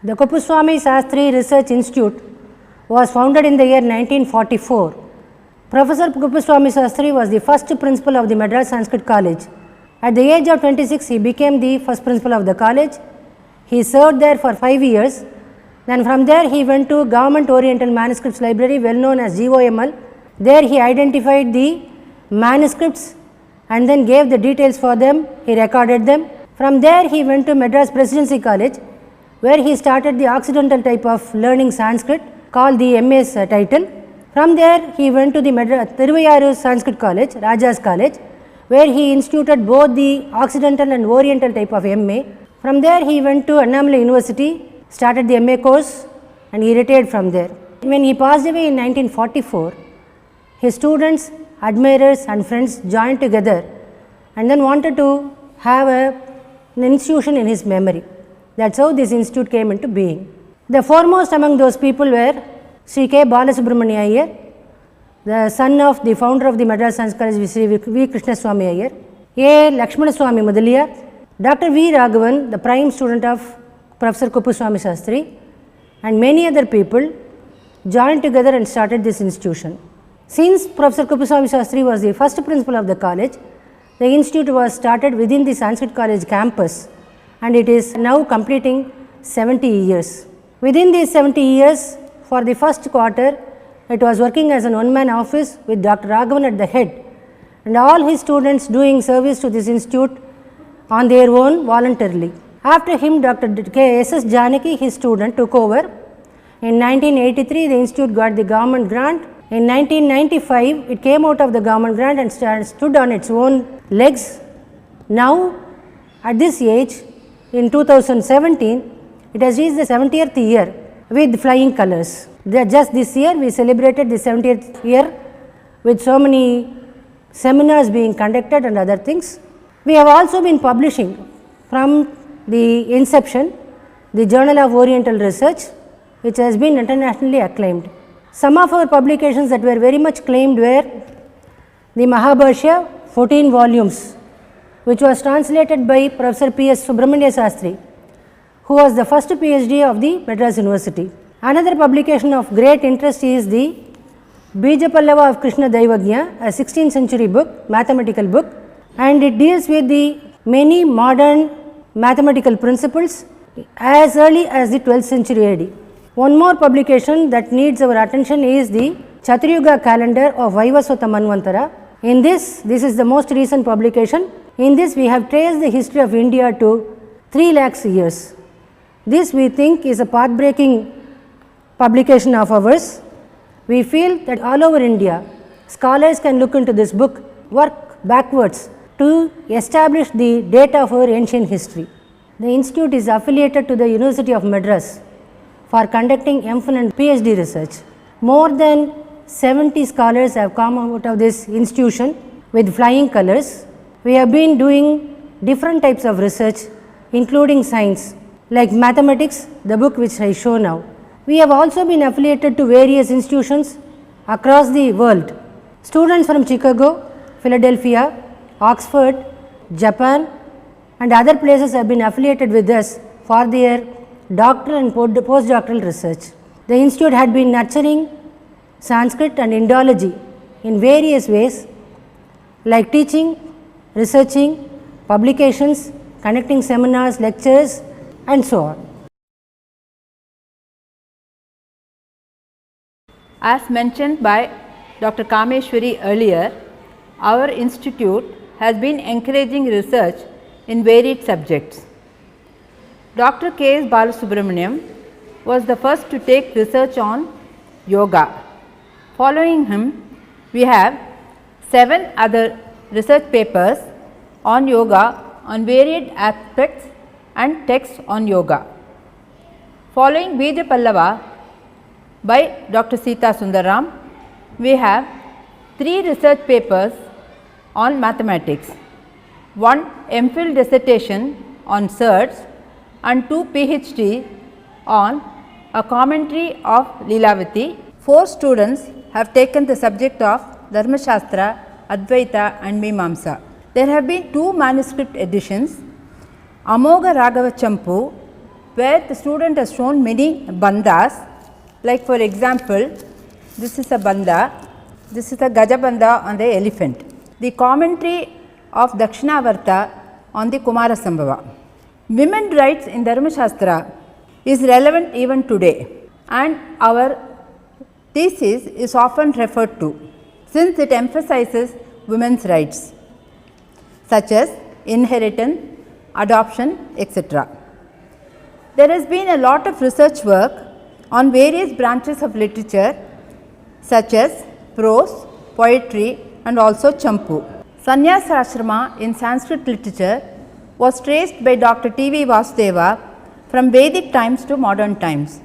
The Kuppuswamy Sastry Research Institute was founded in the year 1944. Professor Kuppuswamy Sastry was the first principal of the Madras Sanskrit College. At the age of 26, he became the first principal of the college. He served there for 5 years. Then from there he went to Government Oriental Manuscripts Library, well known as GOML. There he identified the manuscripts and then gave the details for them, he recorded them. From there he went to Madras Presidency College, where he started the Occidental type of learning Sanskrit called the MA's title. From there he went to the Tiruvayur Sanskrit College, Raja's College, where he instituted both the Occidental and Oriental type of MA. From there he went to Annamalai University, started the MA course, and he retired from there. When he passed away in 1944, his students, admirers and friends joined together and then wanted to have an institution in his memory. That is how this institute came into being. The foremost among those people were Sri K. Balasubramanya Iyer, the son of the founder of the Madras Sanskrit College, Sri V. Krishnaswamy Iyer, A. Lakshmanaswamy Mudaliar, Dr. V. Raghavan, the prime student of Professor Kuppuswamy Sastry, and many other people joined together and started this institution. Since Professor Kuppuswamy Sastry was the first principal of the college, the institute was started within the Sanskrit College campus, and it is now completing 70 years. Within these 70 years, for the first quarter, it was working as an one-man office with Dr. Raghavan at the head, and all his students doing service to this institute on their own voluntarily. After him, Dr. S.S. Janaki, his student, took over. In 1983, the institute got the government grant. In 1995, it came out of the government grant and stood on its own legs. Now, at this age, in 2017, it has reached the 70th year with flying colors. Just this year, we celebrated the 70th year with so many seminars being conducted and other things. We have also been publishing from the inception the Journal of Oriental Research, which has been internationally acclaimed. Some of our publications that were very much claimed were the Mahabharshya, 14 volumes, which was translated by Professor P.S. Subramanya Sastry, who was the first PhD of the Madras University. Another publication of great interest is the Bija Pallava of Krishna Daivagnya, a 16th century book, mathematical book, and it deals with the many modern mathematical principles as early as the 12th century AD. One more publication that needs our attention is the Chaturyuga calendar of Vaivasvata Manvantara. In this is the most recent publication. In this, we have traced the history of India to 3 lakhs years. This we think is a path-breaking publication of ours. We feel that all over India, scholars can look into this book, work backwards to establish the date of our ancient history. The institute is affiliated to the University of Madras for conducting MPhil and PhD research. More than 70 scholars have come out of this institution with flying colors. We have been doing different types of research, including science, like mathematics, the book which I show now. We have also been affiliated to various institutions across the world. Students from Chicago, Philadelphia, Oxford, Japan and other places have been affiliated with us for their doctoral and postdoctoral research. The institute had been nurturing Sanskrit and Indology in various ways, like teaching, researching, publications, conducting seminars, lectures and so on. As mentioned by Dr. Kameshwari earlier, our institute has been encouraging research in varied subjects. Dr. K.S. Balasubramaniam was the first to take research on yoga. Following him, we have 7 other research papers on yoga on varied aspects and texts on yoga. Following Bija Pallava by Dr. Sita Sundaram, we have 3 research papers on mathematics, 1 MPhil dissertation on surds and 2 PhD on a commentary of Leelavati. 4 students have taken the subject of Dharma Shastra, Advaita and Mimamsa. There have been 2 manuscript editions, Amoga Raghava Champu where the student has shown many bandhas, like for example, this is a bandha, this is a Gajabandha on the elephant. The commentary of Dakshinavarta on the Kumara Sambhava. Women rights in Dharma Shastra is relevant even today, and our thesis is often referred to since it emphasizes women's rights such as inheritance, adoption, etc. There has been a lot of research work on various branches of literature such as prose, poetry and also champu. Sannyasa ashrama in Sanskrit literature was traced by Dr. T.V. Vasudeva from Vedic times to modern times.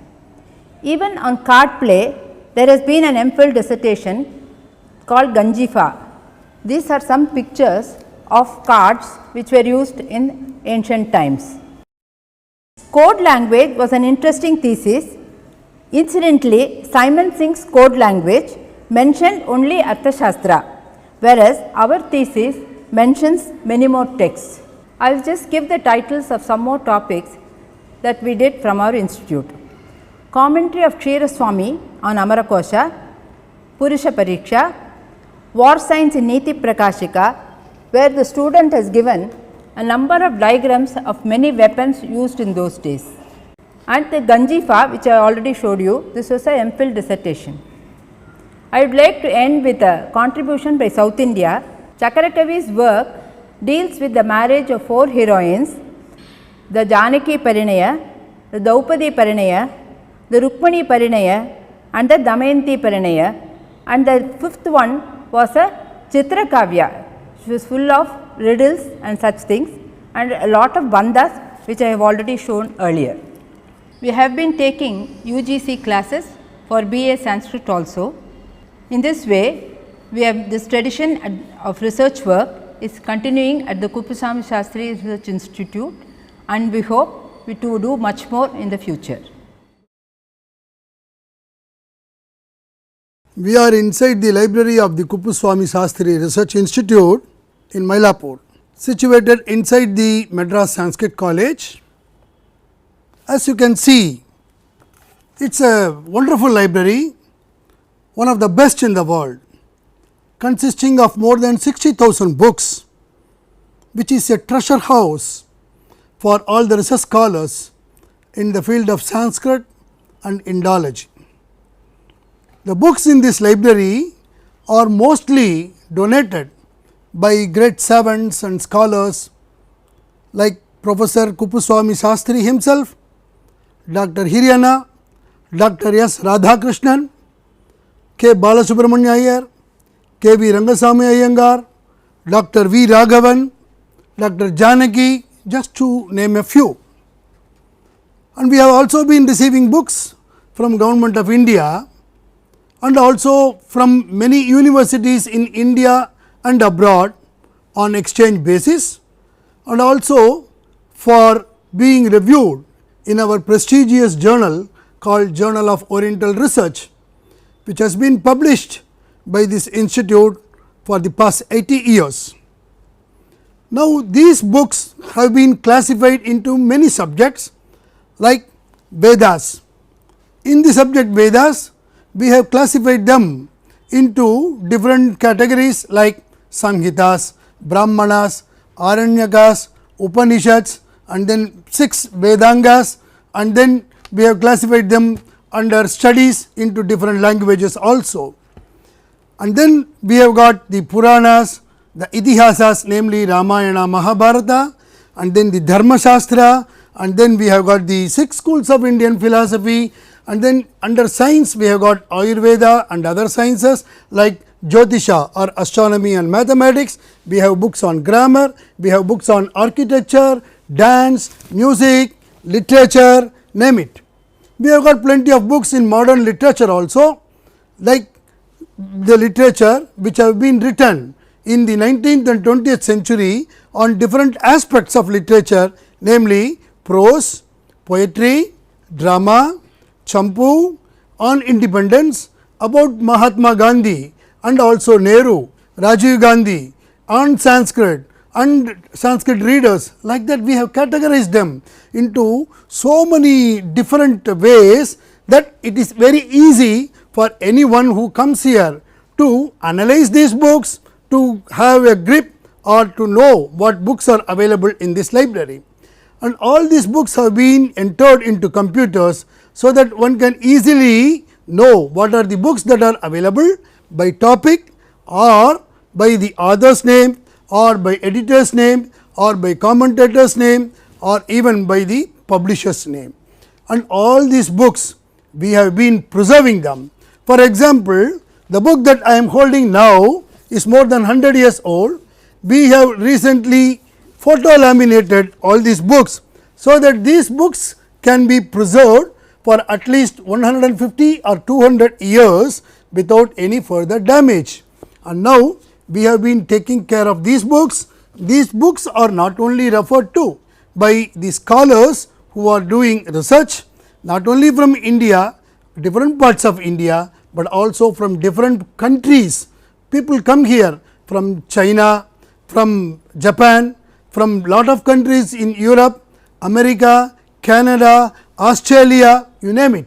Even on card play, there has been an MPhil dissertation called Ganjifa. These are some pictures of cards which were used in ancient times. Code language was an interesting thesis. Incidentally, Simon Singh's code language mentioned only Arthashastra, whereas our thesis mentions many more texts. I will just give the titles of some more topics that we did from our institute. Commentary of Kshiraswami on Amarakosha, Purusha Pariksha, War Science in Niti Prakashika, where the student has given a number of diagrams of many weapons used in those days. And the Ganjifa, which I already showed you, this was a MPhil dissertation. I would like to end with a contribution by South India. Chakarakavi's work deals with the marriage of 4 heroines, the Janaki Parinaya, the Draupadi Parinaya, the Rukmani Parinaya and the Damayanti Parinaya, and the 5th one was a Chitra Kavya, which was full of riddles and such things, and a lot of bandhas which I have already shown earlier. We have been taking UGC classes for BA Sanskrit also. In this way, we have this tradition of research work is continuing at the Kuppuswamy Shastri Research Institute, and we hope to do much more in the future. We are inside the library of the Kuppuswamy Shastri Research Institute in Mylapore, situated inside the Madras Sanskrit College. As you can see, it is a wonderful library, one of the best in the world, consisting of more than 60,000 books, which is a treasure house for all the research scholars in the field of Sanskrit and Indology. The books in this library are mostly donated by great savants and scholars like Professor Kuppuswamy Shastri himself, Dr. Hiriyana, Dr. S. Radhakrishnan, K. Balasubramanya Iyer, K. V. Rangasamy Iyengar, Dr. V. Raghavan, Dr. Janaki, just to name a few. And we have also been receiving books from Government of India and also from many universities in India and abroad on exchange basis, and also for being reviewed in our prestigious journal called Journal of Oriental Research, which has been published by this institute for the past 80 years. Now, these books have been classified into many subjects like Vedas. In the subject Vedas, we have classified them into different categories like Samhitas, Brahmanas, Aranyakas, Upanishads, and then 6 Vedangas, and then we have classified them under studies into different languages also. And then we have got the Puranas, the Itihasas, namely Ramayana, Mahabharata, and then the Dharma Shastra, and then we have got the 6 schools of Indian philosophy, and then under science we have got Ayurveda and other sciences like Jyotisha or astronomy and mathematics. We have books on grammar, we have books on architecture, dance, music, literature, name it. We have got plenty of books in modern literature also, like the literature which have been written in the 19th and 20th century on different aspects of literature, namely prose, poetry, drama, champu, on independence, about Mahatma Gandhi and also Nehru, Rajiv Gandhi, on Sanskrit, and Sanskrit readers. Like that we have categorized them into so many different ways that it is very easy for anyone who comes here to analyze these books, to have a grip or to know what books are available in this library. And all these books have been entered into computers, so that one can easily know what are the books that are available by topic or by the author's name or by editor's name or by commentator's name or even by the publisher's name. And all these books we have been preserving them. For example, the book that I am holding now is more than 100 years old. We have recently photo laminated all these books, so that these books can be preserved for at least 150 or 200 years without any further damage. And now we have been taking care of these books. These books are not only referred to by the scholars who are doing research, not only from India, different parts of India, but also from different countries. People come here from China, from Japan, from lot of countries in Europe, America, Canada, Australia, you name it.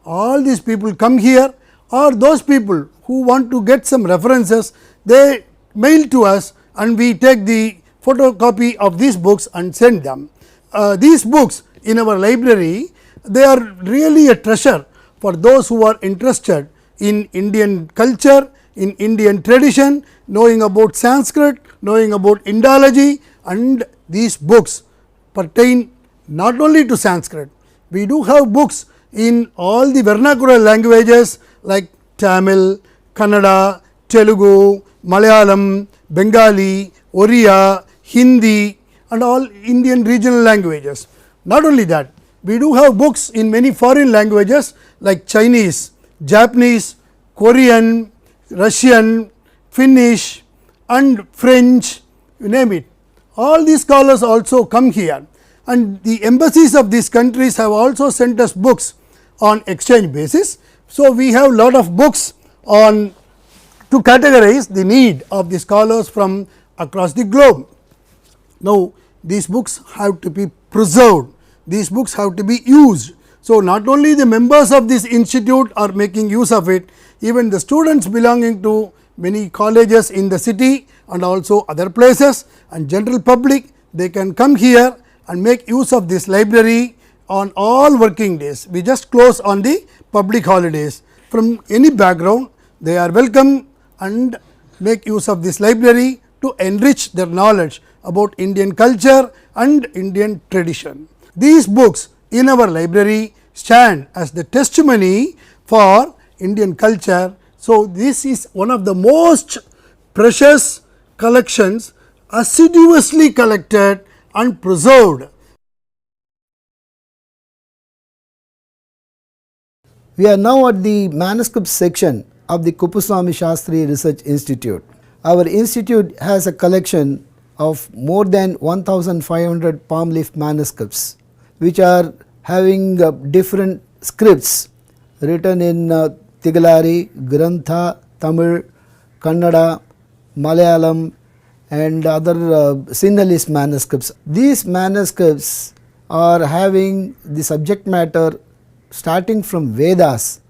All these people come here, or those people who want to get some references, they mail to us and we take the photocopy of these books and send them. These books in our library, they are really a treasure for those who are interested in Indian culture, in Indian tradition, knowing about Sanskrit, knowing about Indology, and these books pertain not only to Sanskrit. We do have books in all the vernacular languages like Tamil, Kannada, Telugu, Malayalam, Bengali, Oriya, Hindi, and all Indian regional languages. Not only that, we do have books in many foreign languages like Chinese, Japanese, Korean, Russian, Finnish and French, you name it. All these scholars also come here, and the embassies of these countries have also sent us books on exchange basis. So, we have lot of books on to categorize the need of the scholars from across the globe. Now, these books have to be preserved, these books have to be used. So, not only the members of this institute are making use of it, even the students belonging to many colleges in the city and also other places and general public, they can come here and make use of this library on all working days. We just close on the public holidays. From any background, they are welcome and make use of this library to enrich their knowledge about Indian culture and Indian tradition. These books in our library stand as the testimony for Indian culture. So, this is one of the most precious collections, assiduously collected and preserved. We are now at the manuscript section of the Kuppuswamy Shastri Research Institute. Our institute has a collection of more than 1500 palm leaf manuscripts, which are having different scripts written in Tigalari, Grantha, Tamil, Kannada, Malayalam and other Sinhalese manuscripts. These manuscripts are having the subject matter starting from Vedas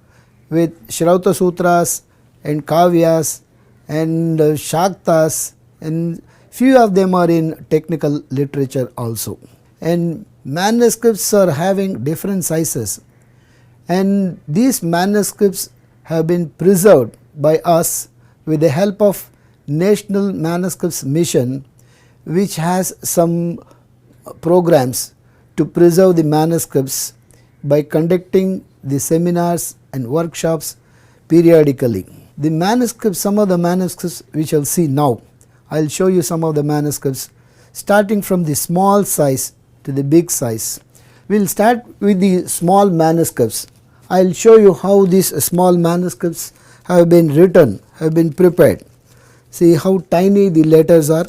with Shrauta Sutras and Kavyas and Shaktas, and few of them are in technical literature also. And manuscripts are having different sizes, and these manuscripts have been preserved by us with the help of National Manuscripts Mission, which has some programs to preserve the manuscripts by conducting the seminars and workshops periodically. The manuscripts, some of the manuscripts we shall see now. I will show you some of the manuscripts starting from the small size to the big size. We will start with the small manuscripts. I will show you how these small manuscripts have been written, have been prepared. See how tiny the letters are,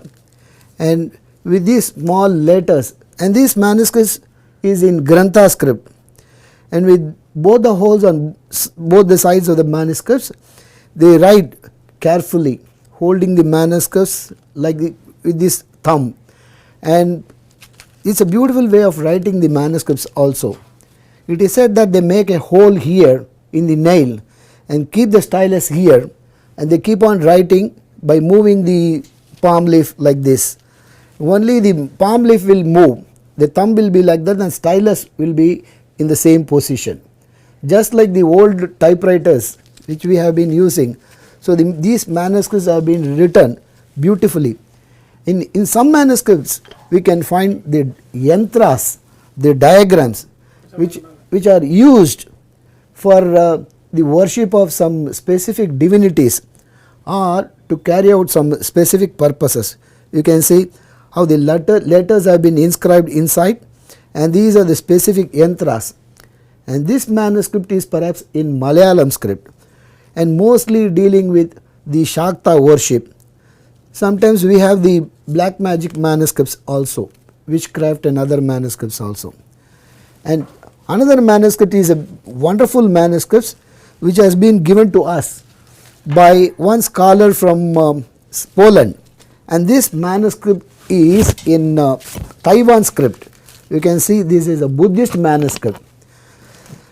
and with these small letters, and these manuscripts is in Grantha script, and with both the holes on both the sides of the manuscripts, they write carefully, holding the manuscripts like with this thumb, and it's a beautiful way of writing the manuscripts also. It is said that they make a hole here in the nail and keep the stylus here, and they keep on writing by moving the palm leaf like this. Only the palm leaf will move, the thumb will be like that, and stylus will be in the same position, just like the old typewriters which we have been using. So these manuscripts have been written beautifully. In some manuscripts we can find the yantras, the diagrams which are used for the worship of some specific divinities or to carry out some specific purposes. You can see how the letters have been inscribed inside, and these are the specific yantras. And this manuscript is perhaps in Malayalam script and mostly dealing with the Shakta worship. Sometimes we have the black magic manuscripts also, witchcraft and other manuscripts also. And another manuscript is a wonderful manuscript which has been given to us by one scholar from Poland, and this manuscript is in Taiwan script. You can see this is a Buddhist manuscript.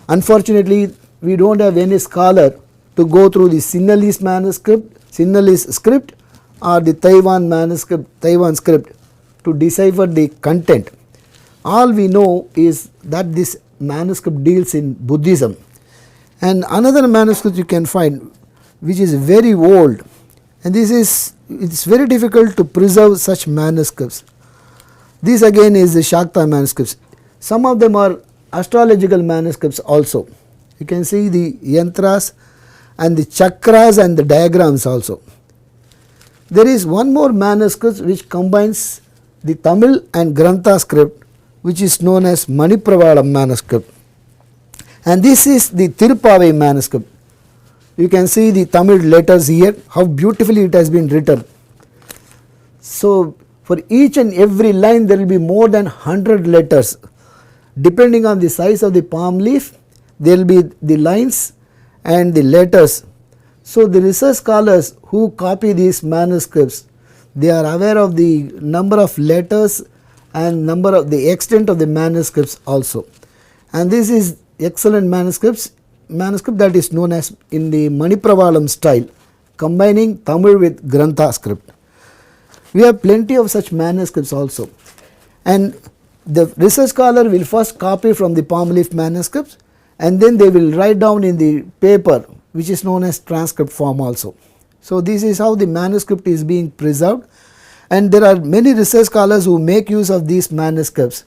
Unfortunately, we do not have any scholar to go through the Sinhalese manuscript, Sinhalese script, or the Taiwan manuscript, Taiwan script to decipher the content. All we know is that this manuscript deals in Buddhism. And another manuscript you can find which is very old, and it's very difficult to preserve such manuscripts. This again is the Shakta manuscripts. Some of them are astrological manuscripts also. You can see the yantras and the chakras and the diagrams also. There is one more manuscript which combines the Tamil and Grantha script, which is known as Manipravalam manuscript, and this is the Tirupavai manuscript. You can see the Tamil letters here, how beautifully it has been written. So for each and every line there will be more than 100 letters. Depending on the size of the palm leaf, there will be the lines and the letters. So the research scholars who copy these manuscripts, they are aware of the number of letters and number of the extent of the manuscripts also. And this is excellent manuscript that is known as in the Manipravalam style, combining Tamil with Grantha script. We have plenty of such manuscripts also, and the research scholar will first copy from the palm leaf manuscripts, and then they will write down in the paper, which is known as transcript form also. So this is how the manuscript is being preserved, and there are many research scholars who make use of these manuscripts.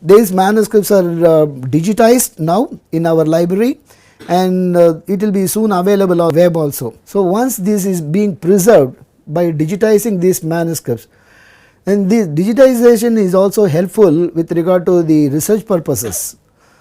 These manuscripts are digitized now in our library, and it will be soon available on web also. So once this is being preserved by digitizing these manuscripts, and this digitization is also helpful with regard to the research purposes,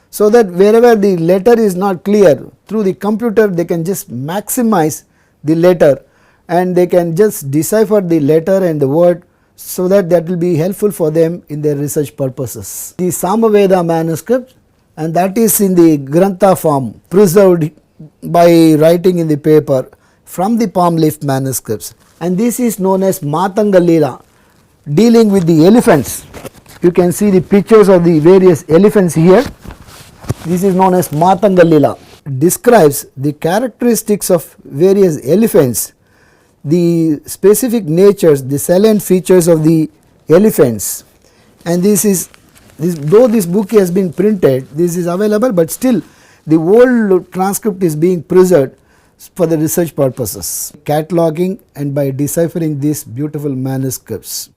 so that wherever the letter is not clear, through the computer they can just maximize the letter and they can just decipher the letter and the word, so that will be helpful for them in their research purposes. The Samaveda manuscript, and that is in the Grantha form, preserved by writing in the paper from the palm leaf manuscripts, and this is known as Matanga Leela, dealing with the elephants. You can see the pictures of the various elephants here. This is known as Matanga Leela. Describes the characteristics of various elephants, the specific natures, the salient features of the elephants, and though this book has been printed, this is available, but still the old transcript is being preserved for the research purposes, cataloging and by deciphering these beautiful manuscripts.